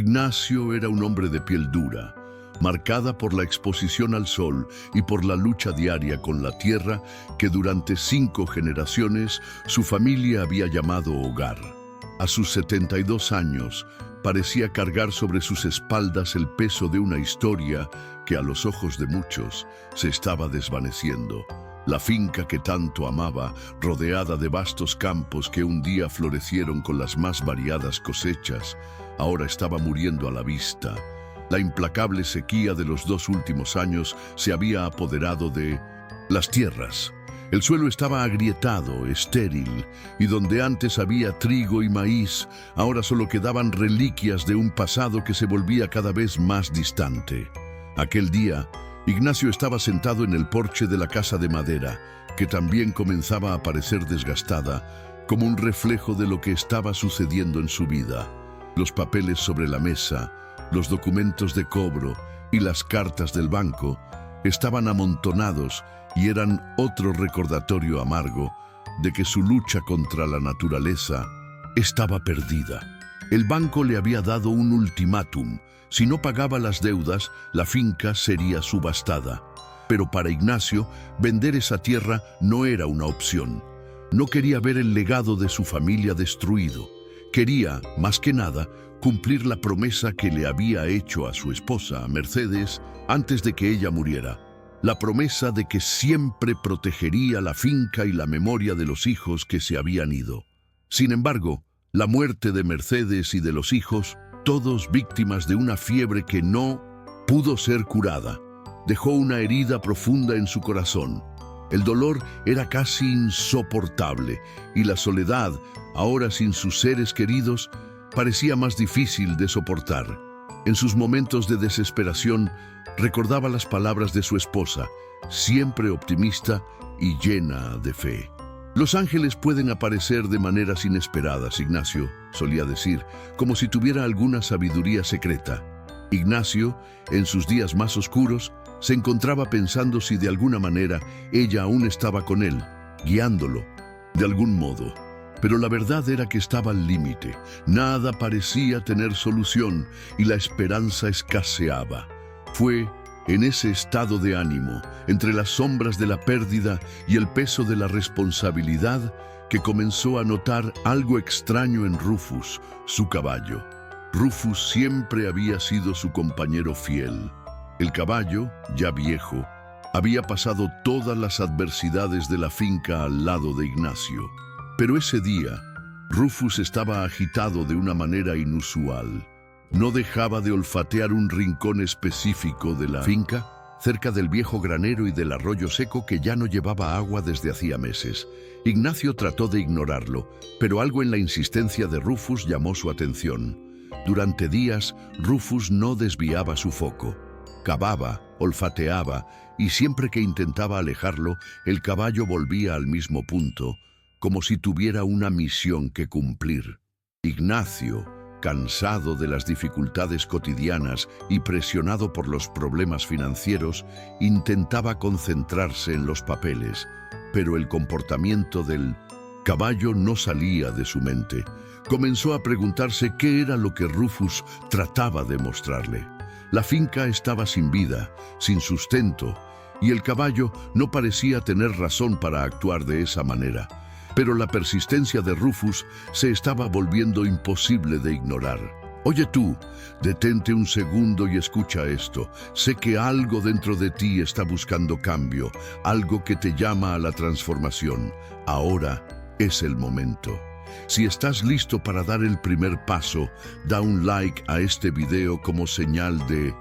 Ignacio era un hombre de piel dura, marcada por la exposición al sol y por la lucha diaria con la tierra que durante 5 generaciones su familia había llamado hogar. A sus 72 años, parecía cargar sobre sus espaldas el peso de una historia que a los ojos de muchos se estaba desvaneciendo. La finca que tanto amaba, rodeada de vastos campos que un día florecieron con las más variadas cosechas, ahora estaba muriendo a la vista. La implacable sequía de los 2 últimos años se había apoderado de las tierras. El suelo estaba agrietado, estéril, y donde antes había trigo y maíz, ahora solo quedaban reliquias de un pasado que se volvía cada vez más distante. Aquel día, Ignacio estaba sentado en el porche de la casa de madera, que también comenzaba a parecer desgastada, como un reflejo de lo que estaba sucediendo en su vida. Los papeles sobre la mesa, los documentos de cobro y las cartas del banco estaban amontonados y eran otro recordatorio amargo de que su lucha contra la naturaleza estaba perdida. El banco le había dado un ultimátum. Si no pagaba las deudas, la finca sería subastada. Pero para Ignacio, vender esa tierra no era una opción. No quería ver el legado de su familia destruido. Quería, más que nada, cumplir la promesa que le había hecho a su esposa, Mercedes, antes de que ella muriera. La promesa de que siempre protegería la finca y la memoria de los hijos que se habían ido. Sin embargo, la muerte de Mercedes y de los hijos, todos víctimas de una fiebre que no pudo ser curada, dejó una herida profunda en su corazón. El dolor era casi insoportable y la soledad, ahora sin sus seres queridos, parecía más difícil de soportar. En sus momentos de desesperación, recordaba las palabras de su esposa, siempre optimista y llena de fe. Los ángeles pueden aparecer de maneras inesperadas, Ignacio, solía decir, como si tuviera alguna sabiduría secreta. Ignacio, en sus días más oscuros, se encontraba pensando si de alguna manera ella aún estaba con él, guiándolo, de algún modo. Pero la verdad era que estaba al límite. Nada parecía tener solución y la esperanza escaseaba. Fue en ese estado de ánimo, entre las sombras de la pérdida y el peso de la responsabilidad, que comenzó a notar algo extraño en Rufus, su caballo. Rufus siempre había sido su compañero fiel. El caballo, ya viejo, había pasado todas las adversidades de la finca al lado de Ignacio. Pero ese día, Rufus estaba agitado de una manera inusual. No dejaba de olfatear un rincón específico de la finca, cerca del viejo granero y del arroyo seco que ya no llevaba agua desde hacía meses. Ignacio trató de ignorarlo, pero algo en la insistencia de Rufus llamó su atención. Durante días, Rufus no desviaba su foco. Cavaba, olfateaba, y siempre que intentaba alejarlo, el caballo volvía al mismo punto, como si tuviera una misión que cumplir. Ignacio, cansado de las dificultades cotidianas y presionado por los problemas financieros, intentaba concentrarse en los papeles, pero el comportamiento del caballo no salía de su mente. Comenzó a preguntarse qué era lo que Rufus trataba de mostrarle. La finca estaba sin vida, sin sustento, y el caballo no parecía tener razón para actuar de esa manera. Pero la persistencia de Rufus se estaba volviendo imposible de ignorar. Oye tú, detente un segundo y escucha esto. Sé que algo dentro de ti está buscando cambio, algo que te llama a la transformación. Ahora es el momento. Si estás listo para dar el primer paso, da un like a este video como señal de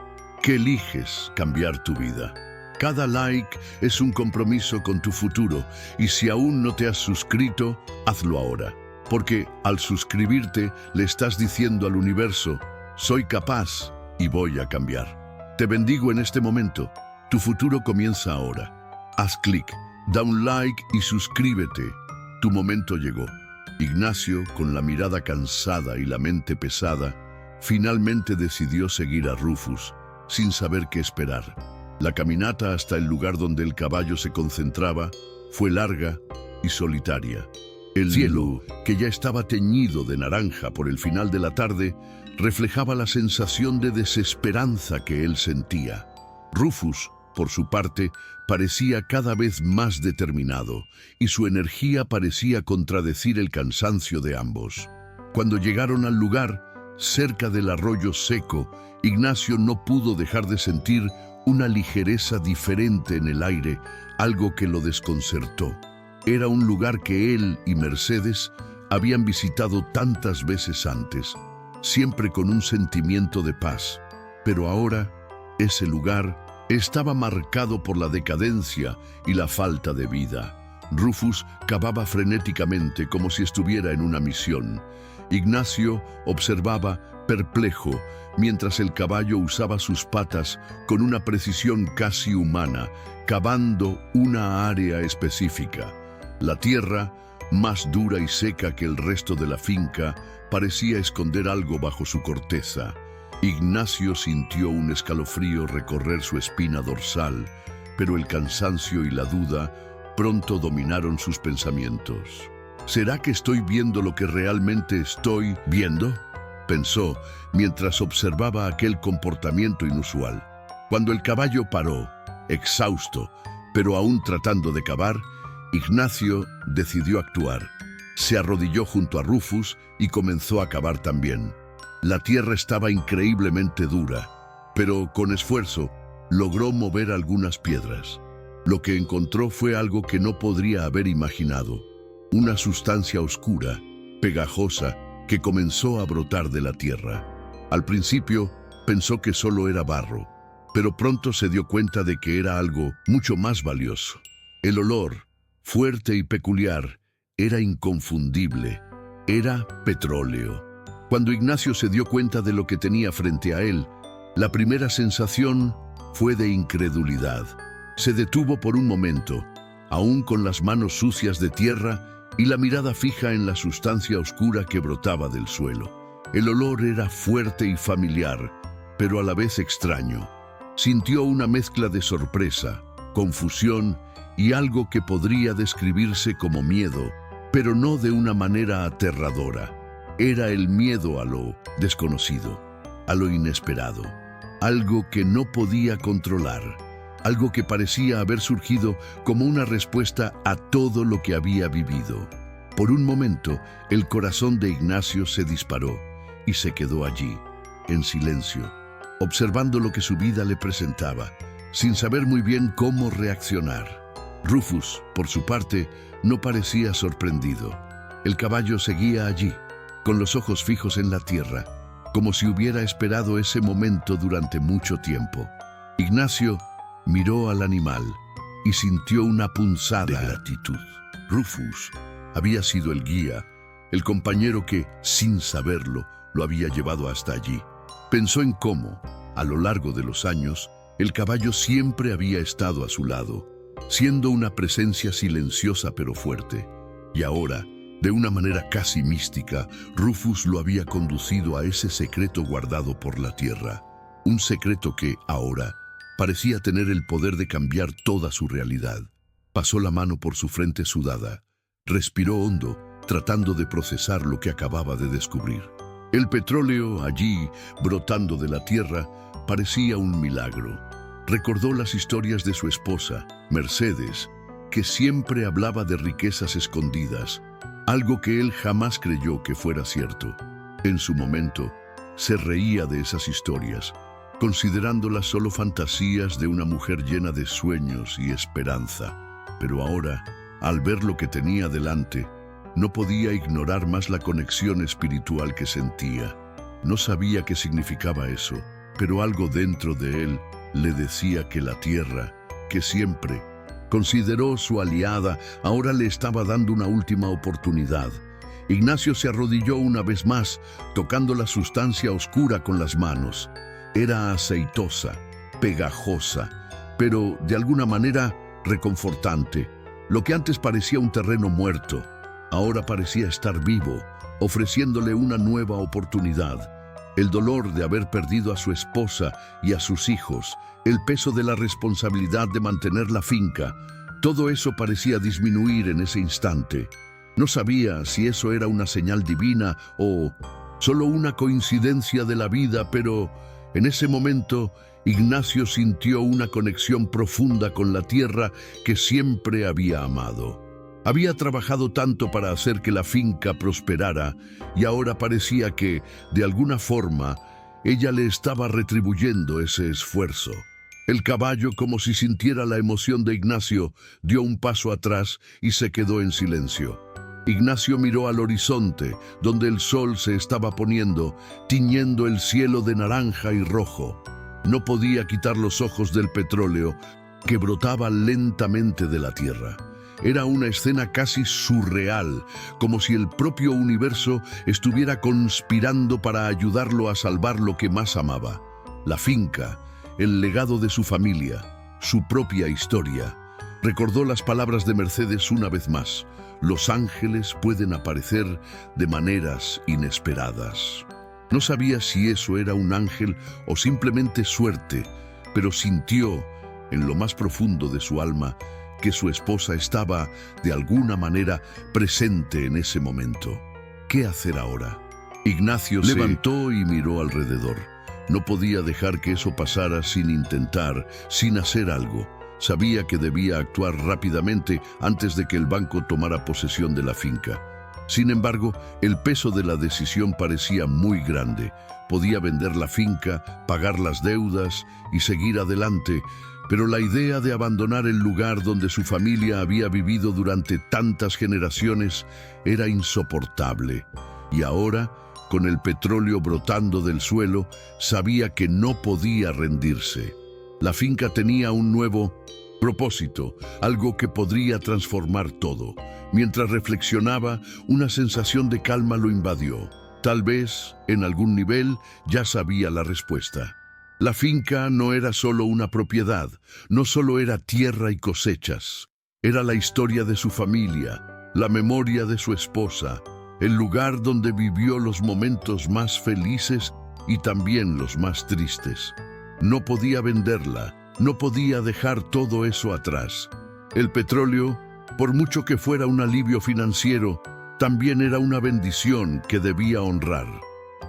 que eliges cambiar tu vida. Cada like es un compromiso con tu futuro y si aún no te has suscrito, hazlo ahora. Porque al suscribirte le estás diciendo al universo, soy capaz y voy a cambiar. Te bendigo en este momento. Tu futuro comienza ahora. Haz clic, da un like y suscríbete. Tu momento llegó. Ignacio, con la mirada cansada y la mente pesada, finalmente decidió seguir a Rufus, sin saber qué esperar. La caminata hasta el lugar donde el caballo se concentraba fue larga y solitaria. El cielo, que ya estaba teñido de naranja por el final de la tarde, reflejaba la sensación de desesperanza que él sentía. Rufus, por su parte, parecía cada vez más determinado, y su energía parecía contradecir el cansancio de ambos. Cuando llegaron al lugar, cerca del arroyo seco, Ignacio no pudo dejar de sentir una ligereza diferente en el aire, algo que lo desconcertó. Era un lugar que él y Mercedes habían visitado tantas veces antes, siempre con un sentimiento de paz. Pero ahora, ese lugar estaba marcado por la decadencia y la falta de vida. Rufus cavaba frenéticamente como si estuviera en una misión. Ignacio observaba perplejo mientras el caballo usaba sus patas con una precisión casi humana, cavando una área específica. La tierra, más dura y seca que el resto de la finca, parecía esconder algo bajo su corteza. Ignacio sintió un escalofrío recorrer su espina dorsal, pero el cansancio y la duda pronto dominaron sus pensamientos. ¿Será que estoy viendo lo que realmente estoy viendo?, pensó mientras observaba aquel comportamiento inusual. Cuando el caballo paró, exhausto, pero aún tratando de cavar, Ignacio decidió actuar. Se arrodilló junto a Rufus y comenzó a cavar también. La tierra estaba increíblemente dura, pero con esfuerzo logró mover algunas piedras. Lo que encontró fue algo que no podría haber imaginado: una sustancia oscura, pegajosa, que comenzó a brotar de la tierra. Al principio pensó que solo era barro, pero pronto se dio cuenta de que era algo mucho más valioso. El olor, fuerte y peculiar, era inconfundible. Era petróleo. Cuando Ignacio se dio cuenta de lo que tenía frente a él, la primera sensación fue de incredulidad. Se detuvo por un momento, aún con las manos sucias de tierra y la mirada fija en la sustancia oscura que brotaba del suelo. El olor era fuerte y familiar, pero a la vez extraño. Sintió una mezcla de sorpresa, confusión y algo que podría describirse como miedo, pero no de una manera aterradora. Era el miedo a lo desconocido, a lo inesperado, algo que no podía controlar, algo que parecía haber surgido como una respuesta a todo lo que había vivido. Por un momento, el corazón de Ignacio se disparó y se quedó allí, en silencio, observando lo que su vida le presentaba, sin saber muy bien cómo reaccionar. Rufus, por su parte, no parecía sorprendido. El caballo seguía allí, con los ojos fijos en la tierra, como si hubiera esperado ese momento durante mucho tiempo. Ignacio miró al animal y sintió una punzada de gratitud. Rufus había sido el guía, el compañero que, sin saberlo, lo había llevado hasta allí. Pensó en cómo, a lo largo de los años, el caballo siempre había estado a su lado, siendo una presencia silenciosa pero fuerte. Y ahora, de una manera casi mística, Rufus lo había conducido a ese secreto guardado por la tierra. Un secreto que, ahora, parecía tener el poder de cambiar toda su realidad. Pasó la mano por su frente sudada. Respiró hondo, tratando de procesar lo que acababa de descubrir. El petróleo allí, brotando de la tierra, parecía un milagro. Recordó las historias de su esposa, Mercedes, que siempre hablaba de riquezas escondidas, algo que él jamás creyó que fuera cierto. En su momento, se reía de esas historias, considerándolas solo fantasías de una mujer llena de sueños y esperanza. Pero ahora, al ver lo que tenía delante, no podía ignorar más la conexión espiritual que sentía. No sabía qué significaba eso, pero algo dentro de él le decía que la tierra, que siempre consideró su aliada, ahora le estaba dando una última oportunidad. Ignacio se arrodilló una vez más, tocando la sustancia oscura con las manos. Era aceitosa, pegajosa, pero de alguna manera reconfortante. Lo que antes parecía un terreno muerto, ahora parecía estar vivo, ofreciéndole una nueva oportunidad. El dolor de haber perdido a su esposa y a sus hijos, el peso de la responsabilidad de mantener la finca, todo eso parecía disminuir en ese instante. No sabía si eso era una señal divina o solo una coincidencia de la vida, pero en ese momento Ignacio sintió una conexión profunda con la tierra que siempre había amado. Había trabajado tanto para hacer que la finca prosperara y ahora parecía que, de alguna forma, ella le estaba retribuyendo ese esfuerzo. El caballo, como si sintiera la emoción de Ignacio, dio un paso atrás y se quedó en silencio. Ignacio miró al horizonte, donde el sol se estaba poniendo, tiñendo el cielo de naranja y rojo. No podía quitar los ojos del petróleo que brotaba lentamente de la tierra. Era una escena casi surreal, como si el propio universo estuviera conspirando para ayudarlo a salvar lo que más amaba: la finca, el legado de su familia, su propia historia. Recordó las palabras de Mercedes una vez más: los ángeles pueden aparecer de maneras inesperadas. No sabía si eso era un ángel o simplemente suerte, pero sintió, en lo más profundo de su alma, que su esposa estaba, de alguna manera, presente en ese momento. ¿Qué hacer ahora? Ignacio se levantó y miró alrededor. No podía dejar que eso pasara sin intentar, sin hacer algo. Sabía que debía actuar rápidamente antes de que el banco tomara posesión de la finca. Sin embargo, el peso de la decisión parecía muy grande. Podía vender la finca, pagar las deudas y seguir adelante, pero la idea de abandonar el lugar donde su familia había vivido durante tantas generaciones era insoportable. Y ahora, con el petróleo brotando del suelo, sabía que no podía rendirse. La finca tenía un nuevo propósito, algo que podría transformar todo. Mientras reflexionaba, una sensación de calma lo invadió. Tal vez, en algún nivel, ya sabía la respuesta. La finca no era solo una propiedad, no solo era tierra y cosechas. Era la historia de su familia, la memoria de su esposa, el lugar donde vivió los momentos más felices y también los más tristes. No podía venderla, no podía dejar todo eso atrás. El petróleo, por mucho que fuera un alivio financiero, también era una bendición que debía honrar.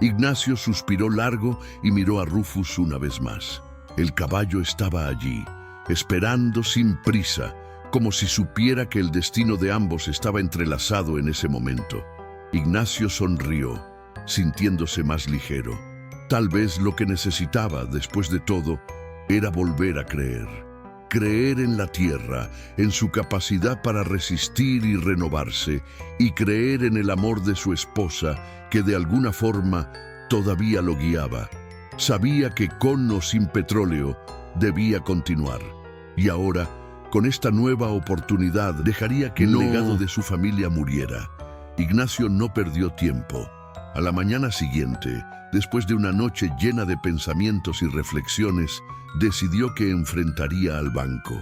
Ignacio suspiró largo y miró a Rufus una vez más. El caballo estaba allí, esperando sin prisa, como si supiera que el destino de ambos estaba entrelazado en ese momento. Ignacio sonrió, sintiéndose más ligero. Tal vez lo que necesitaba, después de todo, era volver a creer. Creer en la tierra, en su capacidad para resistir y renovarse, y creer en el amor de su esposa, que de alguna forma todavía lo guiaba. Sabía que con o sin petróleo debía continuar. Y ahora, con esta nueva oportunidad, dejaría que el legado de su familia muriera. Ignacio no perdió tiempo. A la mañana siguiente, después de una noche llena de pensamientos y reflexiones, decidió que enfrentaría al banco.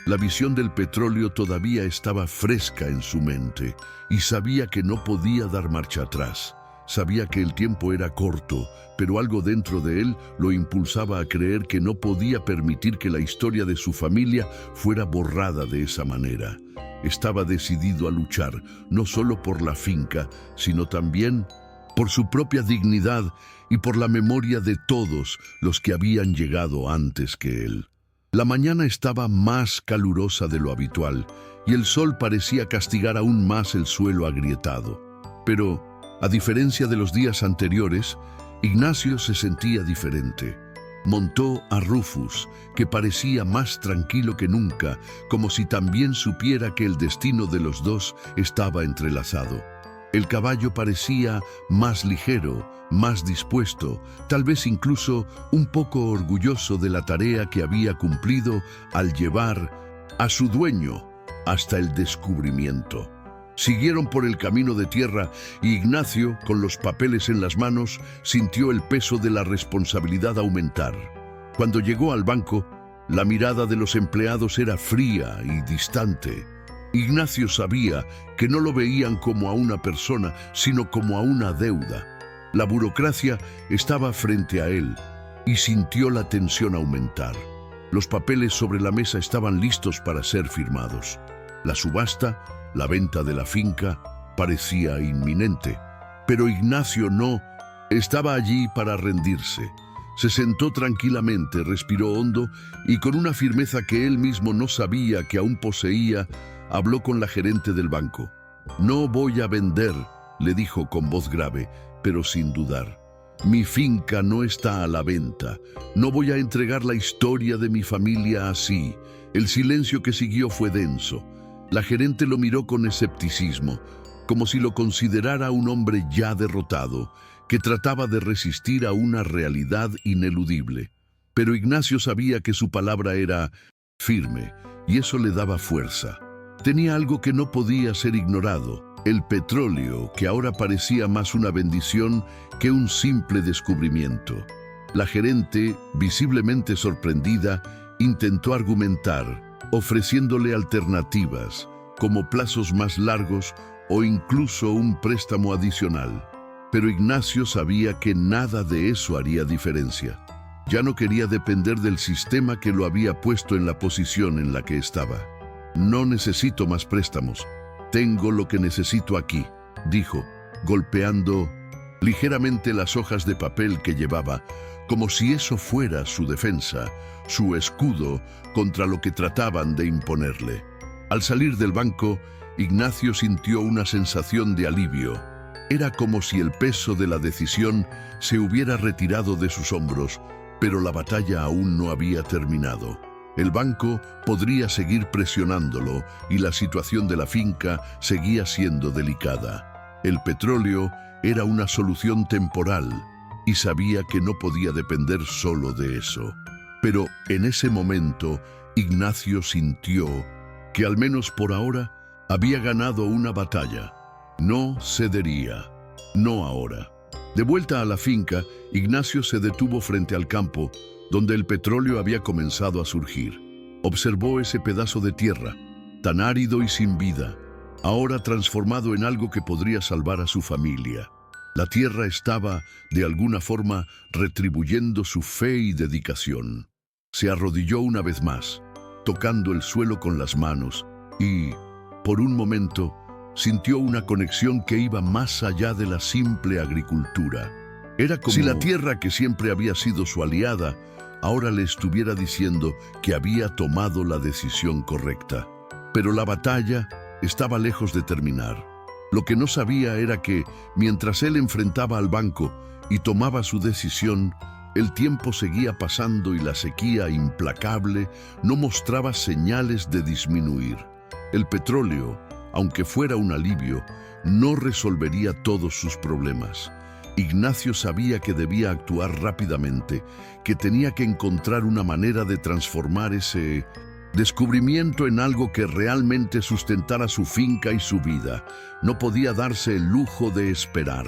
La visión del petróleo todavía estaba fresca en su mente y sabía que no podía dar marcha atrás. Sabía que el tiempo era corto, pero algo dentro de él lo impulsaba a creer que no podía permitir que la historia de su familia fuera borrada de esa manera. Estaba decidido a luchar, no solo por la finca, sino también por su propia dignidad y por la memoria de todos los que habían llegado antes que él. La mañana estaba más calurosa de lo habitual y el sol parecía castigar aún más el suelo agrietado. Pero, a diferencia de los días anteriores, Ignacio se sentía diferente. Montó a Rufus, que parecía más tranquilo que nunca, como si también supiera que el destino de los dos estaba entrelazado. El caballo parecía más ligero, más dispuesto, tal vez incluso un poco orgulloso de la tarea que había cumplido al llevar a su dueño hasta el descubrimiento. Siguieron por el camino de tierra y Ignacio, con los papeles en las manos, sintió el peso de la responsabilidad aumentar. Cuando llegó al banco, la mirada de los empleados era fría y distante. Ignacio sabía que no lo veían como a una persona, sino como a una deuda. La burocracia estaba frente a él y sintió la tensión aumentar. Los papeles sobre la mesa estaban listos para ser firmados. La subasta, la venta de la finca, parecía inminente. Pero Ignacio no Estaba allí para rendirse. Se sentó tranquilamente, respiró hondo y con una firmeza que él mismo no sabía que aún poseía, habló con la gerente del banco. «No voy a vender», le dijo con voz grave, pero sin dudar. «Mi finca no está a la venta. No voy a entregar la historia de mi familia así». El silencio que siguió fue denso. La gerente lo miró con escepticismo, como si lo considerara un hombre ya derrotado, que trataba de resistir a una realidad ineludible. Pero Ignacio sabía que su palabra era firme, y eso le daba fuerza. Tenía algo que no podía ser ignorado, el petróleo, que ahora parecía más una bendición que un simple descubrimiento. La gerente, visiblemente sorprendida, intentó argumentar, ofreciéndole alternativas, como plazos más largos o incluso un préstamo adicional. Pero Ignacio sabía que nada de eso haría diferencia. Ya no quería depender del sistema que lo había puesto en la posición en la que estaba. «No necesito más préstamos. Tengo lo que necesito aquí», dijo, golpeando ligeramente las hojas de papel que llevaba, como si eso fuera su defensa, su escudo contra lo que trataban de imponerle. Al salir del banco, Ignacio sintió una sensación de alivio. Era como si el peso de la decisión se hubiera retirado de sus hombros, pero la batalla aún no había terminado. El banco podría seguir presionándolo y la situación de la finca seguía siendo delicada. El petróleo era una solución temporal y sabía que no podía depender solo de eso. Pero en ese momento, Ignacio sintió que al menos por ahora había ganado una batalla. No cedería, no ahora. De vuelta a la finca, Ignacio se detuvo frente al campo, donde el petróleo había comenzado a surgir. Observó ese pedazo de tierra, tan árido y sin vida, ahora transformado en algo que podría salvar a su familia. La tierra estaba, de alguna forma, retribuyendo su fe y dedicación. Se arrodilló una vez más, tocando el suelo con las manos, y, por un momento, sintió una conexión que iba más allá de la simple agricultura. Era como si la tierra, que siempre había sido su aliada, ahora le estuviera diciendo que había tomado la decisión correcta. Pero la batalla estaba lejos de terminar. Lo que no sabía era que, mientras él enfrentaba al banco y tomaba su decisión, el tiempo seguía pasando y la sequía implacable no mostraba señales de disminuir. El petróleo, aunque fuera un alivio, no resolvería todos sus problemas. Ignacio sabía que debía actuar rápidamente, que tenía que encontrar una manera de transformar ese descubrimiento en algo que realmente sustentara su finca y su vida. No podía darse el lujo de esperar.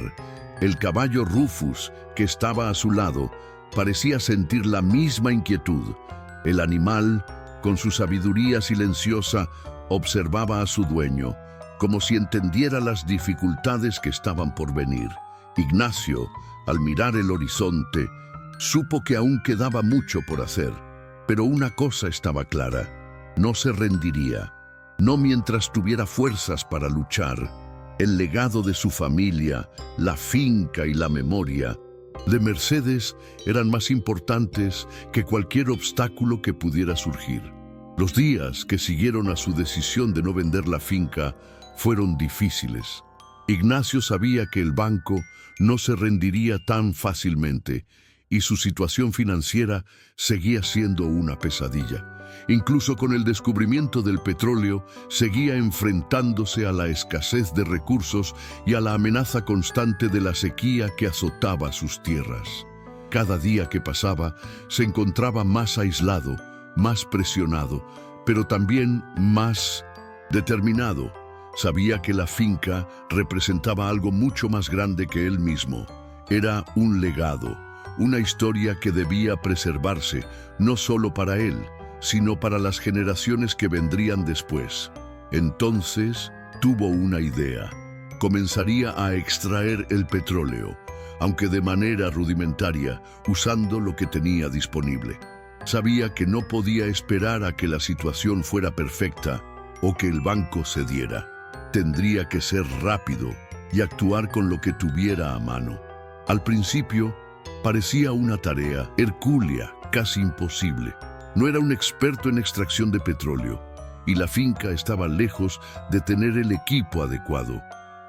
El caballo Rufus, que estaba a su lado, parecía sentir la misma inquietud. El animal, con su sabiduría silenciosa, observaba a su dueño, como si entendiera las dificultades que estaban por venir. Ignacio, al mirar el horizonte, supo que aún quedaba mucho por hacer. Pero una cosa estaba clara: no se rendiría, no mientras tuviera fuerzas para luchar. El legado de su familia, la finca y la memoria de Mercedes eran más importantes que cualquier obstáculo que pudiera surgir. Los días que siguieron a su decisión de no vender la finca fueron difíciles. Ignacio sabía que el banco no se rendiría tan fácilmente y su situación financiera seguía siendo una pesadilla. Incluso con el descubrimiento del petróleo, seguía enfrentándose a la escasez de recursos y a la amenaza constante de la sequía que azotaba sus tierras. Cada día que pasaba, se encontraba más aislado, más presionado, pero también más determinado. Sabía que la finca representaba algo mucho más grande que él mismo. Era un legado, una historia que debía preservarse, no solo para él, sino para las generaciones que vendrían después. Entonces, tuvo una idea. Comenzaría a extraer el petróleo, aunque de manera rudimentaria, usando lo que tenía disponible. Sabía que no podía esperar a que la situación fuera perfecta o que el banco cediera. Tendría que ser rápido y actuar con lo que tuviera a mano. Al principio, parecía una tarea hercúlea, casi imposible. No era un experto en extracción de petróleo, y la finca estaba lejos de tener el equipo adecuado.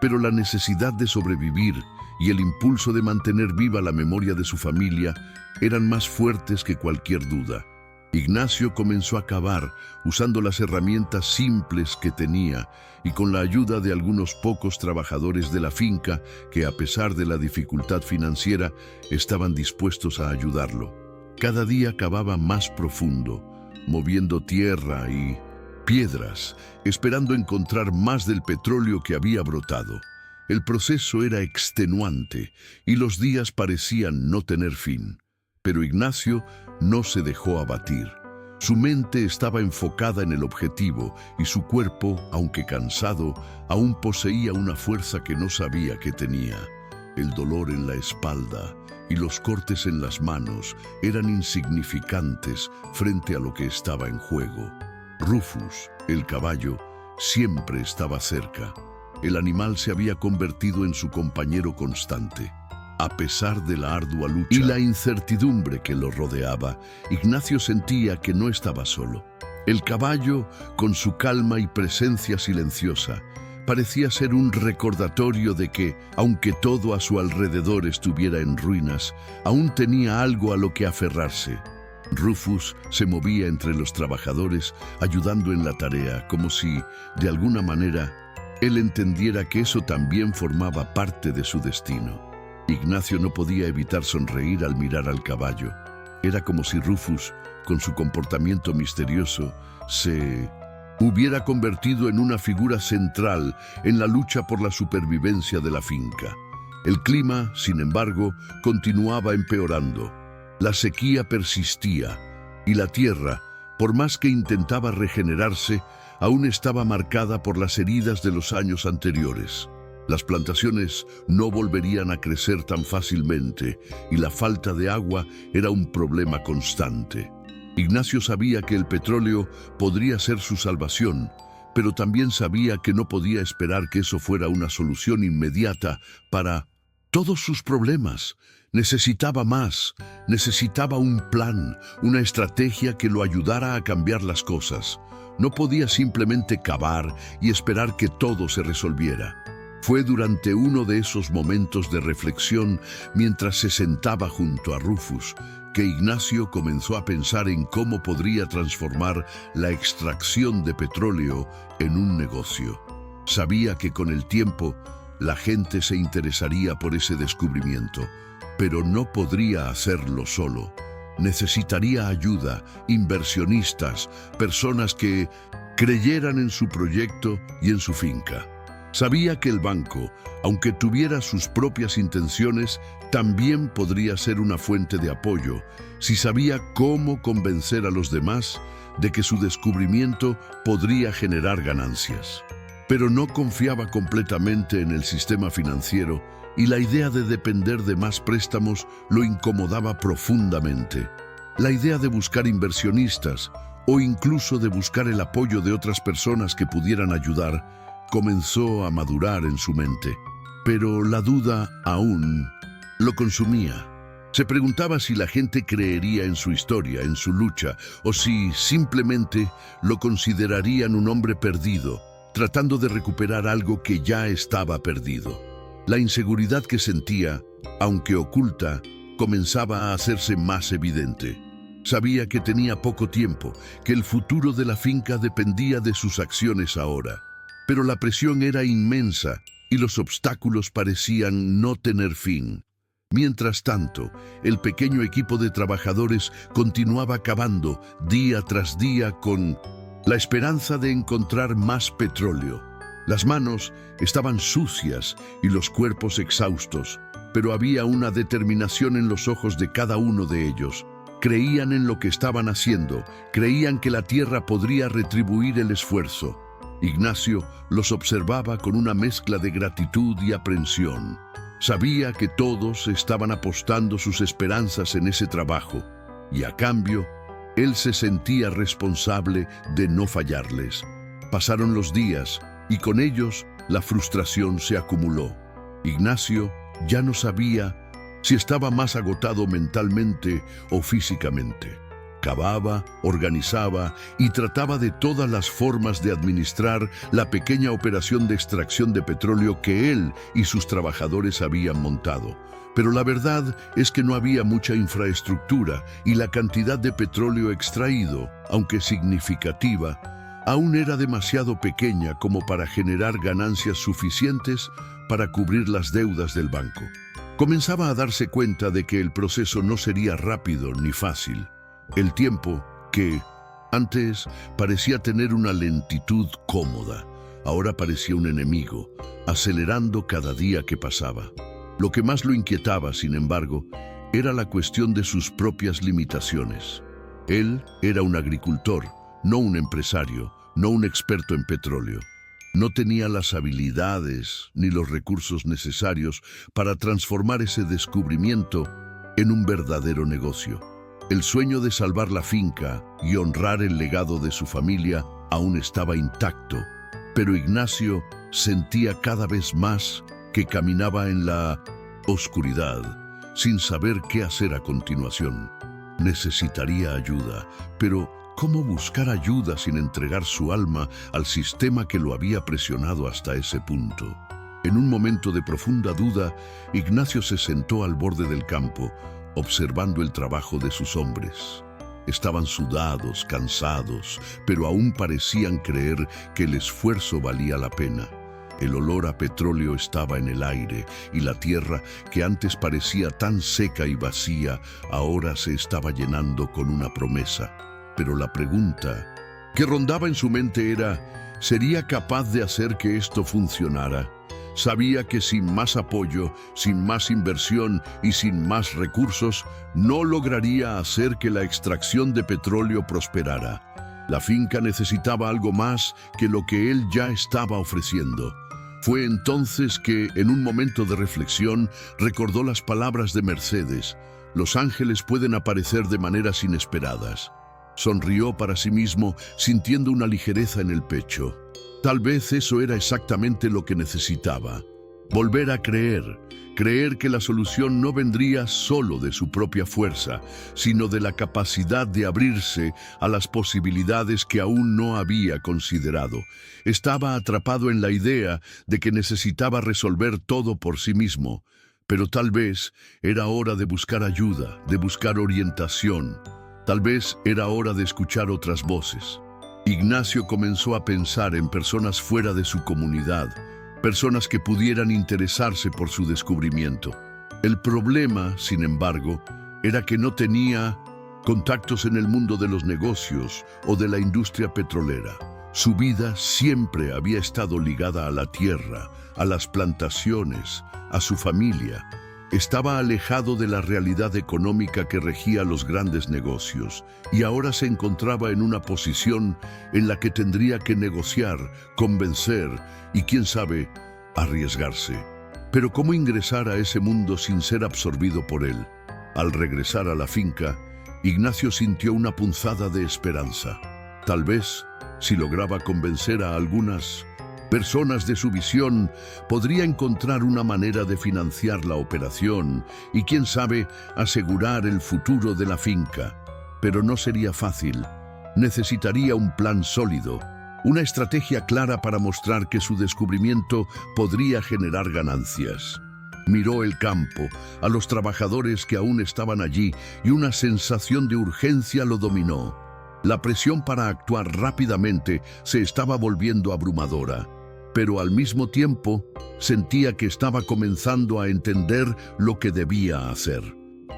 Pero la necesidad de sobrevivir y el impulso de mantener viva la memoria de su familia eran más fuertes que cualquier duda. Ignacio comenzó a cavar usando las herramientas simples que tenía y con la ayuda de algunos pocos trabajadores de la finca que, a pesar de la dificultad financiera, estaban dispuestos a ayudarlo. Cada día cavaba más profundo, moviendo tierra y piedras, esperando encontrar más del petróleo que había brotado. El proceso era extenuante y los días parecían no tener fin. Pero Ignacio no se dejó abatir. Su mente estaba enfocada en el objetivo y su cuerpo, aunque cansado, aún poseía una fuerza que no sabía que tenía. El dolor en la espalda y los cortes en las manos eran insignificantes frente a lo que estaba en juego. Rufus, el caballo, siempre estaba cerca. El animal se había convertido en su compañero constante. A pesar de la ardua lucha y la incertidumbre que lo rodeaba, Ignacio sentía que no estaba solo. El caballo, con su calma y presencia silenciosa, parecía ser un recordatorio de que, aunque todo a su alrededor estuviera en ruinas, aún tenía algo a lo que aferrarse. Rufus se movía entre los trabajadores, ayudando en la tarea, como si, de alguna manera, él entendiera que eso también formaba parte de su destino. Ignacio no podía evitar sonreír al mirar al caballo. Era como si Rufus, con su comportamiento misterioso, se hubiera convertido en una figura central en la lucha por la supervivencia de la finca. El clima, sin embargo, continuaba empeorando. La sequía persistía y la tierra, por más que intentaba regenerarse, aún estaba marcada por las heridas de los años anteriores. Las plantaciones no volverían a crecer tan fácilmente y la falta de agua era un problema constante. Ignacio sabía que el petróleo podría ser su salvación, pero también sabía que no podía esperar que eso fuera una solución inmediata para todos sus problemas. Necesitaba más, necesitaba un plan, una estrategia que lo ayudara a cambiar las cosas. No podía simplemente cavar y esperar que todo se resolviera. Fue durante uno de esos momentos de reflexión, mientras se sentaba junto a Rufus, que Ignacio comenzó a pensar en cómo podría transformar la extracción de petróleo en un negocio. Sabía que con el tiempo la gente se interesaría por ese descubrimiento, pero no podría hacerlo solo. Necesitaría ayuda, inversionistas, personas que creyeran en su proyecto y en su finca. Sabía que el banco, aunque tuviera sus propias intenciones, también podría ser una fuente de apoyo si sabía cómo convencer a los demás de que su descubrimiento podría generar ganancias. Pero no confiaba completamente en el sistema financiero y la idea de depender de más préstamos lo incomodaba profundamente. La idea de buscar inversionistas o incluso de buscar el apoyo de otras personas que pudieran ayudar comenzó a madurar en su mente, pero la duda aún lo consumía. Se preguntaba si la gente creería en su historia, en su lucha, o si simplemente lo considerarían un hombre perdido, tratando de recuperar algo que ya estaba perdido. La inseguridad que sentía, aunque oculta, comenzaba a hacerse más evidente. Sabía que tenía poco tiempo, que el futuro de la finca dependía de sus acciones ahora. Pero la presión era inmensa y los obstáculos parecían no tener fin. Mientras tanto, el pequeño equipo de trabajadores continuaba cavando día tras día con la esperanza de encontrar más petróleo. Las manos estaban sucias y los cuerpos exhaustos, pero había una determinación en los ojos de cada uno de ellos. Creían en lo que estaban haciendo, creían que la tierra podría retribuir el esfuerzo. Ignacio los observaba con una mezcla de gratitud y aprensión. Sabía que todos estaban apostando sus esperanzas en ese trabajo, y a cambio, él se sentía responsable de no fallarles. Pasaron los días, y con ellos la frustración se acumuló. Ignacio ya no sabía si estaba más agotado mentalmente o físicamente. Cavaba, organizaba y trataba de todas las formas de administrar la pequeña operación de extracción de petróleo que él y sus trabajadores habían montado. Pero la verdad es que no había mucha infraestructura y la cantidad de petróleo extraído, aunque significativa, aún era demasiado pequeña como para generar ganancias suficientes para cubrir las deudas del banco. Comenzaba a darse cuenta de que el proceso no sería rápido ni fácil. El tiempo, que antes parecía tener una lentitud cómoda, ahora parecía un enemigo, acelerando cada día que pasaba. Lo que más lo inquietaba, sin embargo, era la cuestión de sus propias limitaciones. Él era un agricultor, no un empresario, no un experto en petróleo. No tenía las habilidades ni los recursos necesarios para transformar ese descubrimiento en un verdadero negocio. El sueño de salvar la finca y honrar el legado de su familia aún estaba intacto, pero Ignacio sentía cada vez más que caminaba en la oscuridad, sin saber qué hacer a continuación. Necesitaría ayuda, pero ¿cómo buscar ayuda sin entregar su alma al sistema que lo había presionado hasta ese punto? En un momento de profunda duda, Ignacio se sentó al borde del campo, observando el trabajo de sus hombres. Estaban sudados, cansados, pero aún parecían creer que el esfuerzo valía la pena. El olor a petróleo estaba en el aire y la tierra, que antes parecía tan seca y vacía, ahora se estaba llenando con una promesa. Pero la pregunta que rondaba en su mente era, ¿sería capaz de hacer que esto funcionara? Sabía que sin más apoyo, sin más inversión y sin más recursos, no lograría hacer que la extracción de petróleo prosperara. La finca necesitaba algo más que lo que él ya estaba ofreciendo. Fue entonces que, en un momento de reflexión, recordó las palabras de Mercedes: «Los ángeles pueden aparecer de maneras inesperadas». Sonrió para sí mismo, sintiendo una ligereza en el pecho. Tal vez eso era exactamente lo que necesitaba. Volver a creer que la solución no vendría solo de su propia fuerza, sino de la capacidad de abrirse a las posibilidades que aún no había considerado. Estaba atrapado en la idea de que necesitaba resolver todo por sí mismo, pero tal vez era hora de buscar ayuda, de buscar orientación. Tal vez era hora de escuchar otras voces. Ignacio comenzó a pensar en personas fuera de su comunidad, personas que pudieran interesarse por su descubrimiento. El problema, sin embargo, era que no tenía contactos en el mundo de los negocios o de la industria petrolera. Su vida siempre había estado ligada a la tierra, a las plantaciones, a su familia. Estaba alejado de la realidad económica que regía los grandes negocios y ahora se encontraba en una posición en la que tendría que negociar, convencer y, quién sabe, arriesgarse. Pero ¿cómo ingresar a ese mundo sin ser absorbido por él? Al regresar a la finca, Ignacio sintió una punzada de esperanza. Tal vez, si lograba convencer a algunas personas de su visión, podría encontrar una manera de financiar la operación y, quién sabe, asegurar el futuro de la finca. Pero no sería fácil. Necesitaría un plan sólido, una estrategia clara para mostrar que su descubrimiento podría generar ganancias. Miró el campo, a los trabajadores que aún estaban allí, y una sensación de urgencia lo dominó. La presión para actuar rápidamente se estaba volviendo abrumadora, pero al mismo tiempo sentía que estaba comenzando a entender lo que debía hacer.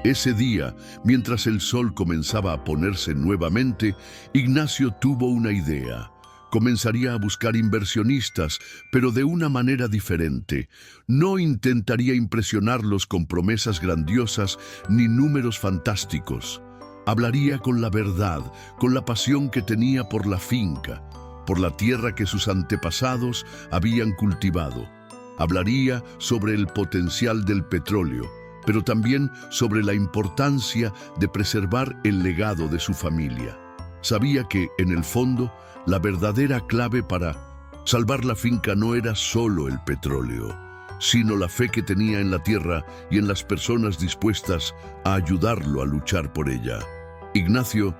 Ese día, mientras el sol comenzaba a ponerse nuevamente, Ignacio tuvo una idea. Comenzaría a buscar inversionistas, pero de una manera diferente. No intentaría impresionarlos con promesas grandiosas ni números fantásticos. Hablaría con la verdad, con la pasión que tenía por la finca, por la tierra que sus antepasados habían cultivado. Hablaría sobre el potencial del petróleo, pero también sobre la importancia de preservar el legado de su familia. Sabía que, en el fondo, la verdadera clave para salvar la finca no era solo el petróleo, sino la fe que tenía en la tierra y en las personas dispuestas a ayudarlo a luchar por ella. Ignacio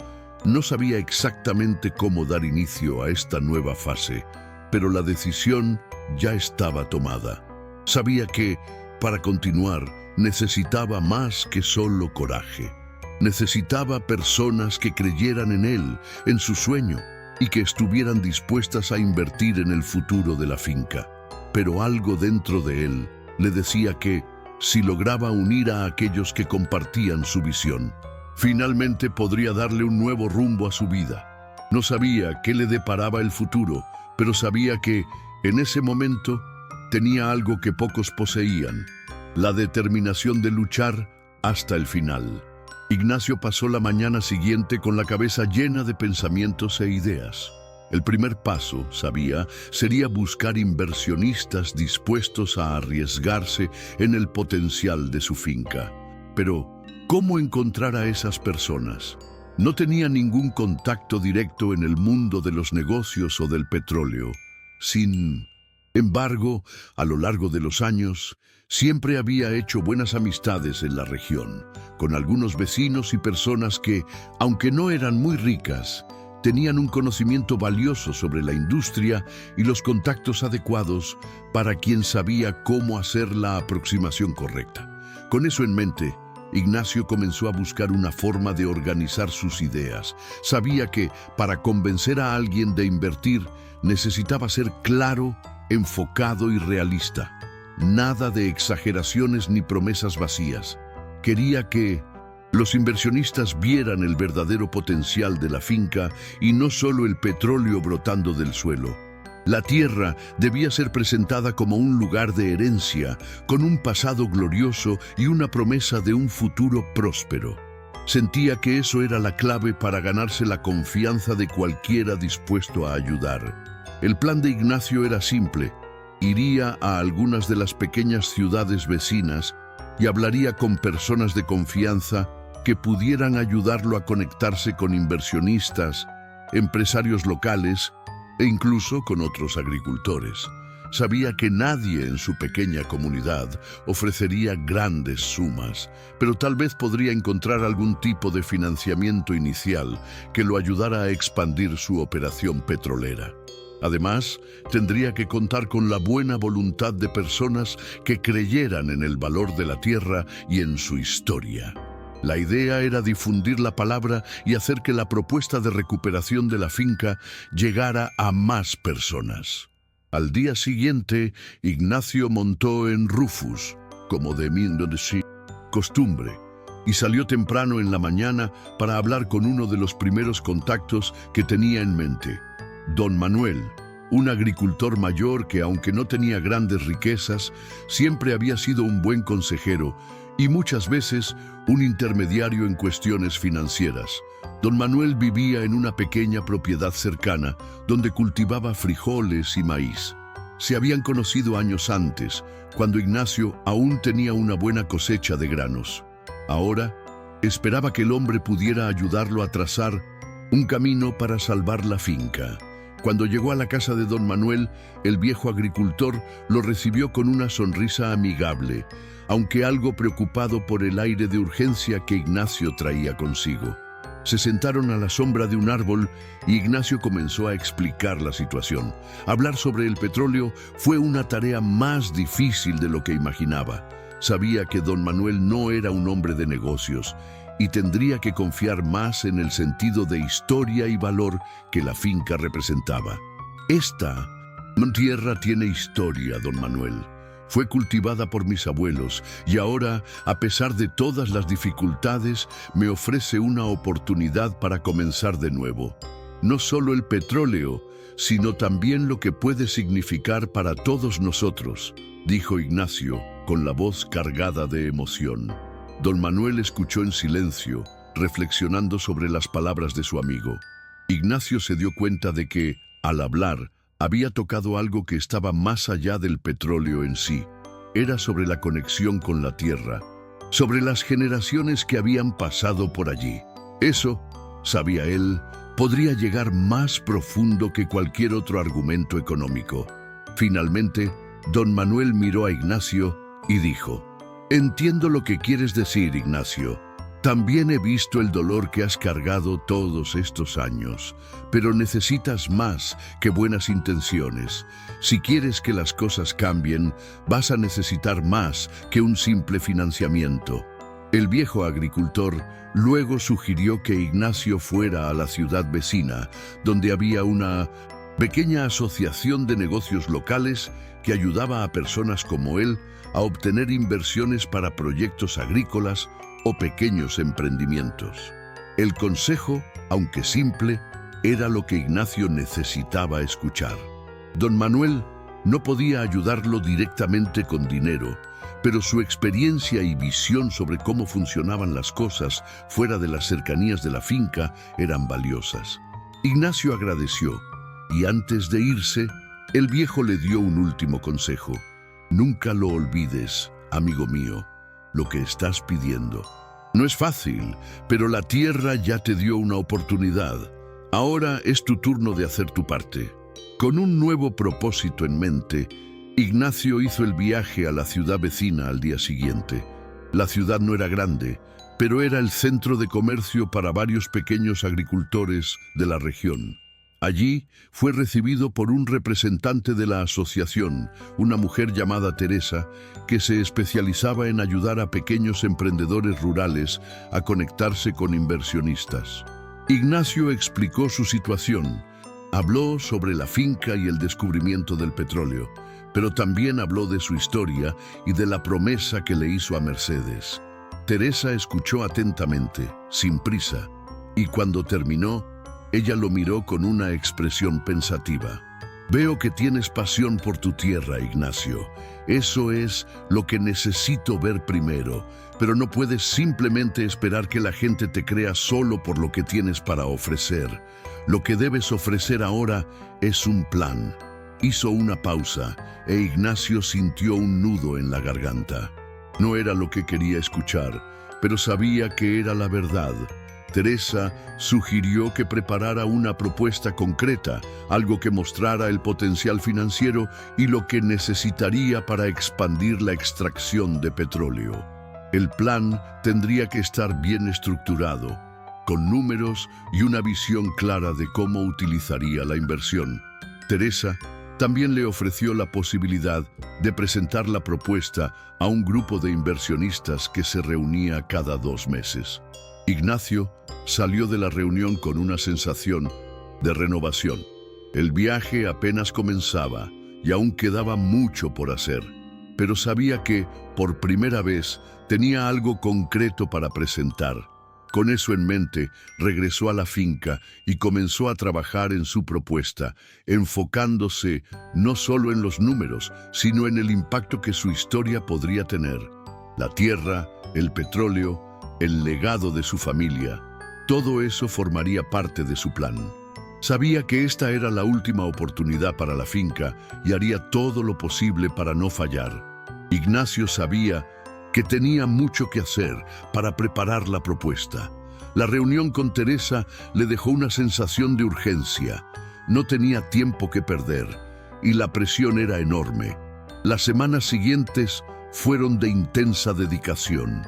no sabía exactamente cómo dar inicio a esta nueva fase, pero la decisión ya estaba tomada. Sabía que, para continuar, necesitaba más que solo coraje. Necesitaba personas que creyeran en él, en su sueño, y que estuvieran dispuestas a invertir en el futuro de la finca. Pero algo dentro de él le decía que, si lograba unir a aquellos que compartían su visión, finalmente podría darle un nuevo rumbo a su vida. No sabía qué le deparaba el futuro, pero sabía que, en ese momento, tenía algo que pocos poseían: la determinación de luchar hasta el final. Ignacio pasó la mañana siguiente con la cabeza llena de pensamientos e ideas. El primer paso, sabía, sería buscar inversionistas dispuestos a arriesgarse en el potencial de su finca. Pero, ¿cómo encontrar a esas personas? No tenía ningún contacto directo en el mundo de los negocios o del petróleo. Sin embargo, a lo largo de los años, siempre había hecho buenas amistades en la región, con algunos vecinos y personas que, aunque no eran muy ricas, tenían un conocimiento valioso sobre la industria y los contactos adecuados para quien sabía cómo hacer la aproximación correcta. Con eso en mente, Ignacio comenzó a buscar una forma de organizar sus ideas. Sabía que, para convencer a alguien de invertir, necesitaba ser claro, enfocado y realista. Nada de exageraciones ni promesas vacías. Quería que los inversionistas vieran el verdadero potencial de la finca y no solo el petróleo brotando del suelo. La tierra debía ser presentada como un lugar de herencia, con un pasado glorioso y una promesa de un futuro próspero. Sentía que eso era la clave para ganarse la confianza de cualquiera dispuesto a ayudar. El plan de Ignacio era simple. Iría a algunas de las pequeñas ciudades vecinas y hablaría con personas de confianza que pudieran ayudarlo a conectarse con inversionistas, empresarios locales e incluso con otros agricultores. Sabía que nadie en su pequeña comunidad ofrecería grandes sumas, pero tal vez podría encontrar algún tipo de financiamiento inicial que lo ayudara a expandir su operación petrolera. Además, tendría que contar con la buena voluntad de personas que creyeran en el valor de la tierra y en su historia. La idea era difundir la palabra y hacer que la propuesta de recuperación de la finca llegara a más personas. Al día siguiente, Ignacio montó en Rufus, como de costumbre, y salió temprano en la mañana para hablar con uno de los primeros contactos que tenía en mente: Don Manuel, un agricultor mayor que, aunque no tenía grandes riquezas, siempre había sido un buen consejero y muchas veces un intermediario en cuestiones financieras. Don Manuel vivía en una pequeña propiedad cercana, donde cultivaba frijoles y maíz. Se habían conocido años antes, cuando Ignacio aún tenía una buena cosecha de granos. Ahora, esperaba que el hombre pudiera ayudarlo a trazar un camino para salvar la finca. Cuando llegó a la casa de don Manuel, el viejo agricultor lo recibió con una sonrisa amigable, aunque algo preocupado por el aire de urgencia que Ignacio traía consigo. Se sentaron a la sombra de un árbol y Ignacio comenzó a explicar la situación. Hablar sobre el petróleo fue una tarea más difícil de lo que imaginaba. Sabía que don Manuel no era un hombre de negocios y tendría que confiar más en el sentido de historia y valor que la finca representaba. Esta tierra tiene historia, don Manuel. Fue cultivada por mis abuelos y ahora, a pesar de todas las dificultades, me ofrece una oportunidad para comenzar de nuevo. No solo el petróleo, sino también lo que puede significar para todos nosotros, dijo Ignacio, con la voz cargada de emoción. Don Manuel escuchó en silencio, reflexionando sobre las palabras de su amigo. Ignacio se dio cuenta de que, al hablar, había tocado algo que estaba más allá del petróleo en sí. Era sobre la conexión con la tierra, sobre las generaciones que habían pasado por allí. Eso, sabía él, podría llegar más profundo que cualquier otro argumento económico. Finalmente, Don Manuel miró a Ignacio y dijo: «Entiendo lo que quieres decir, Ignacio. También he visto el dolor que has cargado todos estos años, pero necesitas más que buenas intenciones. Si quieres que las cosas cambien, vas a necesitar más que un simple financiamiento». El viejo agricultor luego sugirió que Ignacio fuera a la ciudad vecina, donde había una pequeña asociación de negocios locales que ayudaba a personas como él a obtener inversiones para proyectos agrícolas o pequeños emprendimientos. El consejo, aunque simple, era lo que Ignacio necesitaba escuchar. Don Manuel no podía ayudarlo directamente con dinero, pero su experiencia y visión sobre cómo funcionaban las cosas fuera de las cercanías de la finca eran valiosas. Ignacio agradeció, y antes de irse, el viejo le dio un último consejo. «Nunca lo olvides, amigo mío, lo que estás pidiendo. No es fácil, pero la tierra ya te dio una oportunidad. Ahora es tu turno de hacer tu parte». Con un nuevo propósito en mente, Ignacio hizo el viaje a la ciudad vecina al día siguiente. La ciudad no era grande, pero era el centro de comercio para varios pequeños agricultores de la región. Allí fue recibido por un representante de la asociación, una mujer llamada Teresa, que se especializaba en ayudar a pequeños emprendedores rurales a conectarse con inversionistas. Ignacio explicó su situación. Habló sobre la finca y el descubrimiento del petróleo, pero también habló de su historia y de la promesa que le hizo a Mercedes. Teresa escuchó atentamente, sin prisa, y cuando terminó, ella lo miró con una expresión pensativa. «Veo que tienes pasión por tu tierra, Ignacio. Eso es lo que necesito ver primero, pero no puedes simplemente esperar que la gente te crea solo por lo que tienes para ofrecer. Lo que debes ofrecer ahora es un plan». Hizo una pausa e Ignacio sintió un nudo en la garganta. No era lo que quería escuchar, pero sabía que era la verdad. Teresa sugirió que preparara una propuesta concreta, algo que mostrara el potencial financiero y lo que necesitaría para expandir la extracción de petróleo. El plan tendría que estar bien estructurado, con números y una visión clara de cómo utilizaría la inversión. Teresa también le ofreció la posibilidad de presentar la propuesta a un grupo de inversionistas que se reunía cada 2 meses. Ignacio salió de la reunión con una sensación de renovación. El viaje apenas comenzaba y aún quedaba mucho por hacer, pero sabía que, por primera vez, tenía algo concreto para presentar. Con eso en mente, regresó a la finca y comenzó a trabajar en su propuesta, enfocándose no solo en los números, sino en el impacto que su historia podría tener. La tierra, el petróleo, el legado de su familia, todo eso formaría parte de su plan. Sabía que esta era la última oportunidad para la finca y haría todo lo posible para no fallar. Ignacio sabía que tenía mucho que hacer para preparar la propuesta. La reunión con Teresa le dejó una sensación de urgencia. No tenía tiempo que perder y la presión era enorme. Las semanas siguientes fueron de intensa dedicación.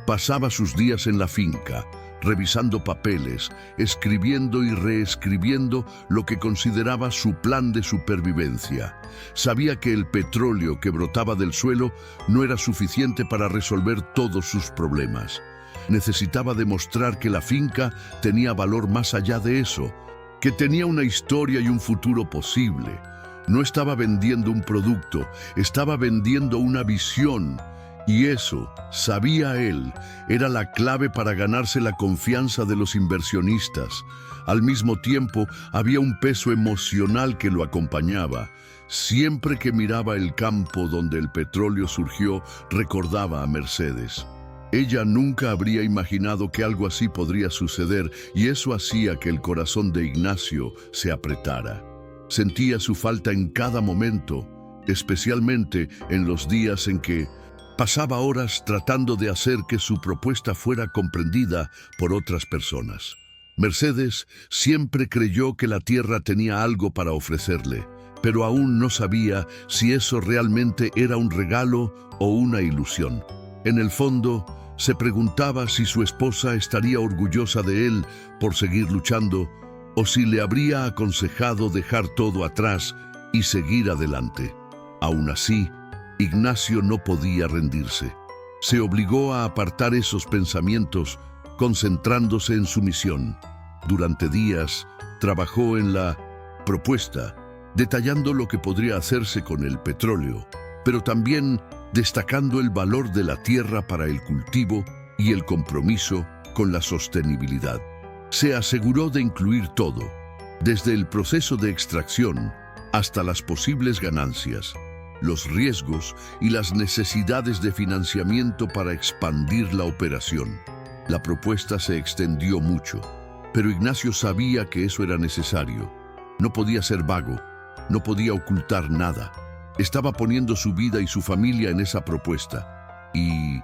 Pasaba sus días en la finca, revisando papeles, escribiendo y reescribiendo lo que consideraba su plan de supervivencia. Sabía que el petróleo que brotaba del suelo no era suficiente para resolver todos sus problemas. Necesitaba demostrar que la finca tenía valor más allá de eso, que tenía una historia y un futuro posible. No estaba vendiendo un producto, estaba vendiendo una visión. Y eso, sabía él, era la clave para ganarse la confianza de los inversionistas. Al mismo tiempo, había un peso emocional que lo acompañaba. Siempre que miraba el campo donde el petróleo surgió, recordaba a Mercedes. Ella nunca habría imaginado que algo así podría suceder, y eso hacía que el corazón de Ignacio se apretara. Sentía su falta en cada momento, especialmente en los días en que pasaba horas tratando de hacer que su propuesta fuera comprendida por otras personas. Mercedes siempre creyó que la tierra tenía algo para ofrecerle, pero aún no sabía si eso realmente era un regalo o una ilusión. En el fondo, se preguntaba si su esposa estaría orgullosa de él por seguir luchando o si le habría aconsejado dejar todo atrás y seguir adelante. Aún así, Ignacio no podía rendirse. Se obligó a apartar esos pensamientos, concentrándose en su misión. Durante días, trabajó en la propuesta, detallando lo que podría hacerse con el petróleo, pero también destacando el valor de la tierra para el cultivo y el compromiso con la sostenibilidad. Se aseguró de incluir todo, desde el proceso de extracción hasta las posibles ganancias, los riesgos y las necesidades de financiamiento para expandir la operación. La propuesta se extendió mucho, pero Ignacio sabía que eso era necesario. No podía ser vago, no podía ocultar nada. Estaba poniendo su vida y su familia en esa propuesta, y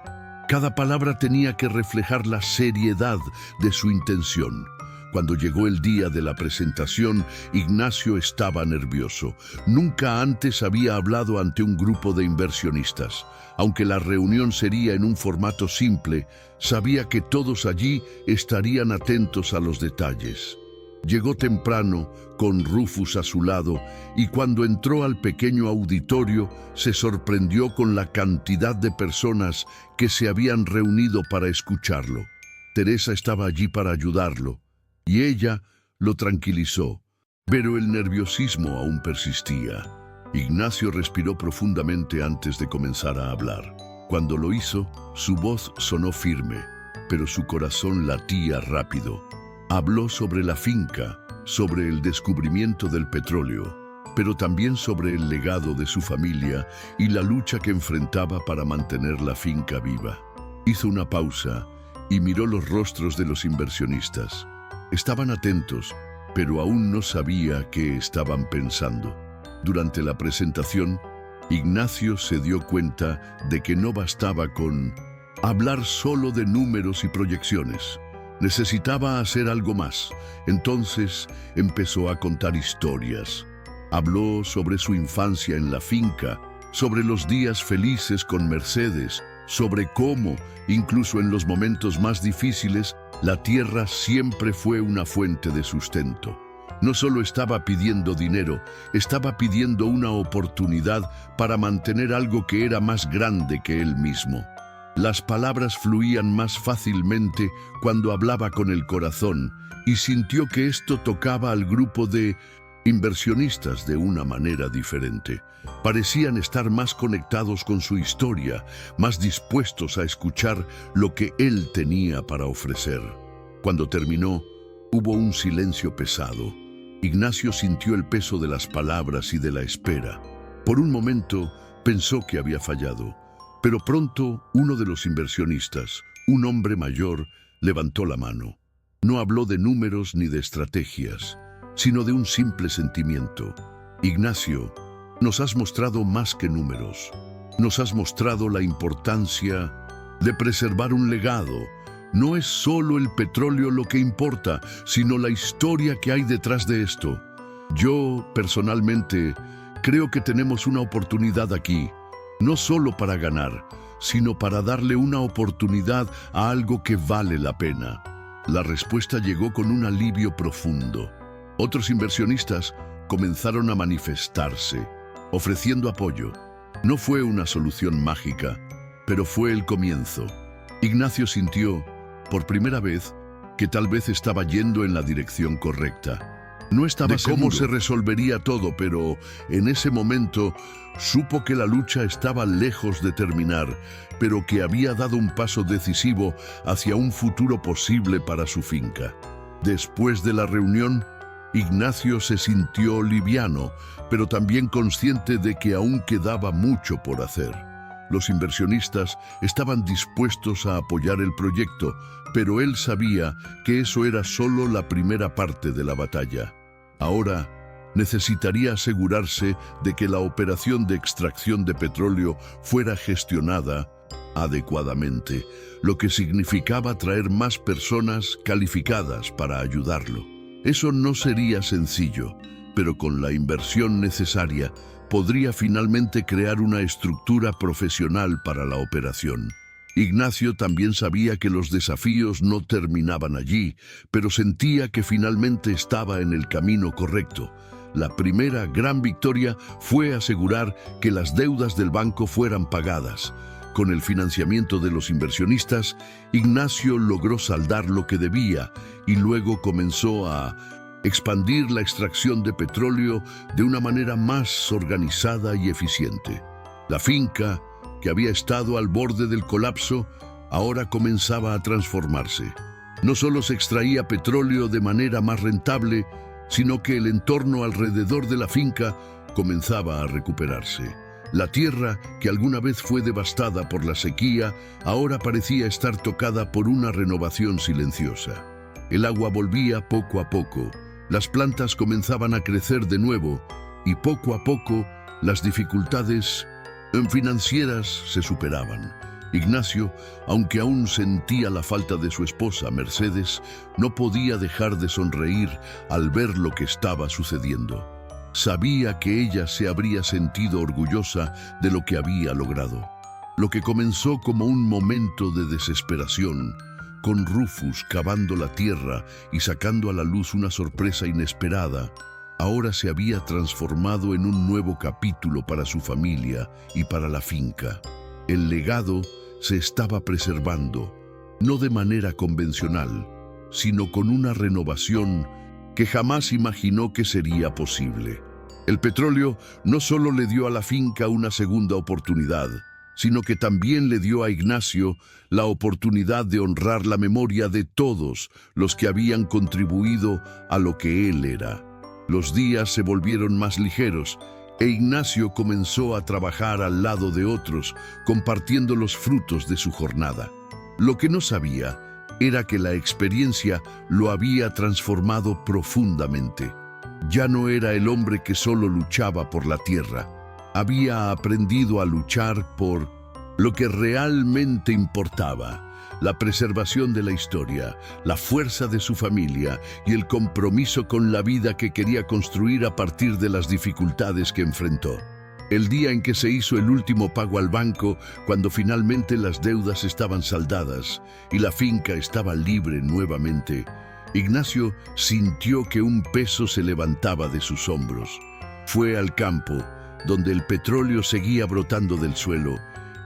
cada palabra tenía que reflejar la seriedad de su intención. Cuando llegó el día de la presentación, Ignacio estaba nervioso. Nunca antes había hablado ante un grupo de inversionistas. Aunque la reunión sería en un formato simple, sabía que todos allí estarían atentos a los detalles. Llegó temprano, con Rufus a su lado, y cuando entró al pequeño auditorio, se sorprendió con la cantidad de personas que se habían reunido para escucharlo. Teresa estaba allí para ayudarlo, y ella lo tranquilizó, pero el nerviosismo aún persistía. Ignacio respiró profundamente antes de comenzar a hablar. Cuando lo hizo, su voz sonó firme, pero su corazón latía rápido. Habló sobre la finca, sobre el descubrimiento del petróleo, pero también sobre el legado de su familia y la lucha que enfrentaba para mantener la finca viva. Hizo una pausa y miró los rostros de los inversionistas. Estaban atentos, pero aún no sabía qué estaban pensando. Durante la presentación, Ignacio se dio cuenta de que no bastaba con hablar solo de números y proyecciones. Necesitaba hacer algo más. Entonces empezó a contar historias. Habló sobre su infancia en la finca, sobre los días felices con Mercedes, sobre cómo, incluso en los momentos más difíciles, la tierra siempre fue una fuente de sustento. No solo estaba pidiendo dinero, estaba pidiendo una oportunidad para mantener algo que era más grande que él mismo. Las palabras fluían más fácilmente cuando hablaba con el corazón y sintió que esto tocaba al grupo de inversionistas de una manera diferente. Parecían estar más conectados con su historia, más dispuestos a escuchar lo que él tenía para ofrecer. Cuando terminó, hubo un silencio pesado. Ignacio sintió el peso de las palabras y de la espera. Por un momento pensó que había fallado. Pero pronto uno de los inversionistas, un hombre mayor, levantó la mano. No habló de números ni de estrategias, sino de un simple sentimiento. Ignacio, nos has mostrado más que números. Nos has mostrado la importancia de preservar un legado. No es solo el petróleo lo que importa, sino la historia que hay detrás de esto. Yo, personalmente, creo que tenemos una oportunidad aquí. No solo para ganar, sino para darle una oportunidad a algo que vale la pena. La respuesta llegó con un alivio profundo. Otros inversionistas comenzaron a manifestarse, ofreciendo apoyo. No fue una solución mágica, pero fue el comienzo. Ignacio sintió, por primera vez, que tal vez estaba yendo en la dirección correcta. No estaba seguro cómo se resolvería todo, pero en ese momento supo que la lucha estaba lejos de terminar, pero que había dado un paso decisivo hacia un futuro posible para su finca. Después de la reunión, Ignacio se sintió liviano, pero también consciente de que aún quedaba mucho por hacer. Los inversionistas estaban dispuestos a apoyar el proyecto, pero él sabía que eso era solo la primera parte de la batalla. Ahora necesitaría asegurarse de que la operación de extracción de petróleo fuera gestionada adecuadamente, lo que significaba traer más personas calificadas para ayudarlo. Eso no sería sencillo, pero con la inversión necesaria podría finalmente crear una estructura profesional para la operación. Ignacio también sabía que los desafíos no terminaban allí, pero sentía que finalmente estaba en el camino correcto. La primera gran victoria fue asegurar que las deudas del banco fueran pagadas. Con el financiamiento de los inversionistas, Ignacio logró saldar lo que debía y luego comenzó a expandir la extracción de petróleo de una manera más organizada y eficiente. La finca, que había estado al borde del colapso, ahora comenzaba a transformarse. No solo se extraía petróleo de manera más rentable, sino que el entorno alrededor de la finca comenzaba a recuperarse. La tierra, que alguna vez fue devastada por la sequía, ahora parecía estar tocada por una renovación silenciosa. El agua volvía poco a poco, las plantas comenzaban a crecer de nuevo y poco a poco las dificultades financieras se superaban. Ignacio, aunque aún sentía la falta de su esposa, Mercedes, no podía dejar de sonreír al ver lo que estaba sucediendo. Sabía que ella se habría sentido orgullosa de lo que había logrado. Lo que comenzó como un momento de desesperación, con Rufus cavando la tierra y sacando a la luz una sorpresa inesperada, ahora se había transformado en un nuevo capítulo para su familia y para la finca. El legado se estaba preservando, no de manera convencional, sino con una renovación que jamás imaginó que sería posible. El petróleo no solo le dio a la finca una segunda oportunidad, sino que también le dio a Ignacio la oportunidad de honrar la memoria de todos los que habían contribuido a lo que él era. Los días se volvieron más ligeros e Ignacio comenzó a trabajar al lado de otros, compartiendo los frutos de su jornada. Lo que no sabía era que la experiencia lo había transformado profundamente. Ya no era el hombre que solo luchaba por la tierra. Había aprendido a luchar por lo que realmente importaba: la preservación de la historia, la fuerza de su familia y el compromiso con la vida que quería construir a partir de las dificultades que enfrentó. El día en que se hizo el último pago al banco, cuando finalmente las deudas estaban saldadas y la finca estaba libre nuevamente, Ignacio sintió que un peso se levantaba de sus hombros. Fue al campo, donde el petróleo seguía brotando del suelo,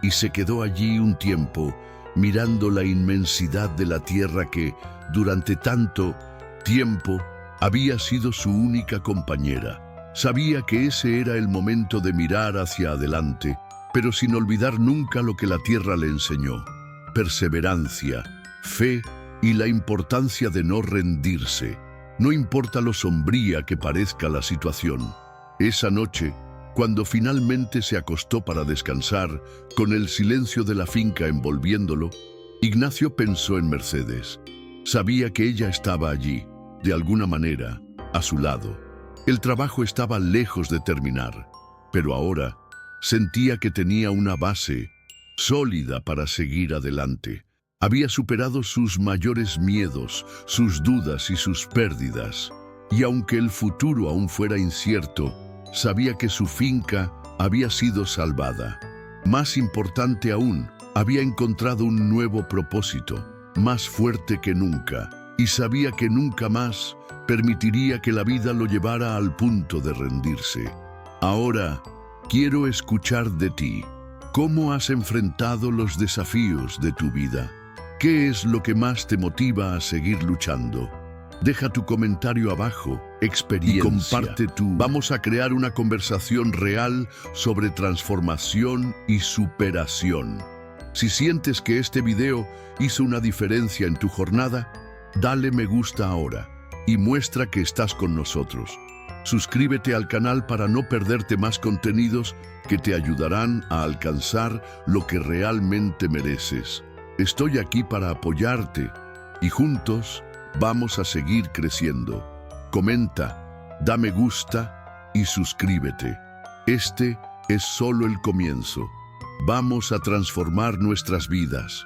y se quedó allí un tiempo, mirando la inmensidad de la tierra que, durante tanto tiempo, había sido su única compañera. Sabía que ese era el momento de mirar hacia adelante, pero sin olvidar nunca lo que la tierra le enseñó: perseverancia, fe y la importancia de no rendirse. No importa lo sombría que parezca la situación. Esa noche, cuando finalmente se acostó para descansar, con el silencio de la finca envolviéndolo, Ignacio pensó en Mercedes. Sabía que ella estaba allí, de alguna manera, a su lado. El trabajo estaba lejos de terminar, pero ahora sentía que tenía una base sólida para seguir adelante. Había superado sus mayores miedos, sus dudas y sus pérdidas, y aunque el futuro aún fuera incierto, sabía que su finca había sido salvada. Más importante aún, había encontrado un nuevo propósito, más fuerte que nunca, y sabía que nunca más permitiría que la vida lo llevara al punto de rendirse. Ahora, quiero escuchar de ti. ¿Cómo has enfrentado los desafíos de tu vida? ¿Qué es lo que más te motiva a seguir luchando? Deja tu comentario abajo, experiencia, y comparte tú. Vamos a crear una conversación real sobre transformación y superación. Si sientes que este video hizo una diferencia en tu jornada, dale me gusta ahora y muestra que estás con nosotros. Suscríbete al canal para no perderte más contenidos que te ayudarán a alcanzar lo que realmente mereces. Estoy aquí para apoyarte y juntos vamos a seguir creciendo. Comenta, da me gusta y suscríbete. Este es solo el comienzo. Vamos a transformar nuestras vidas.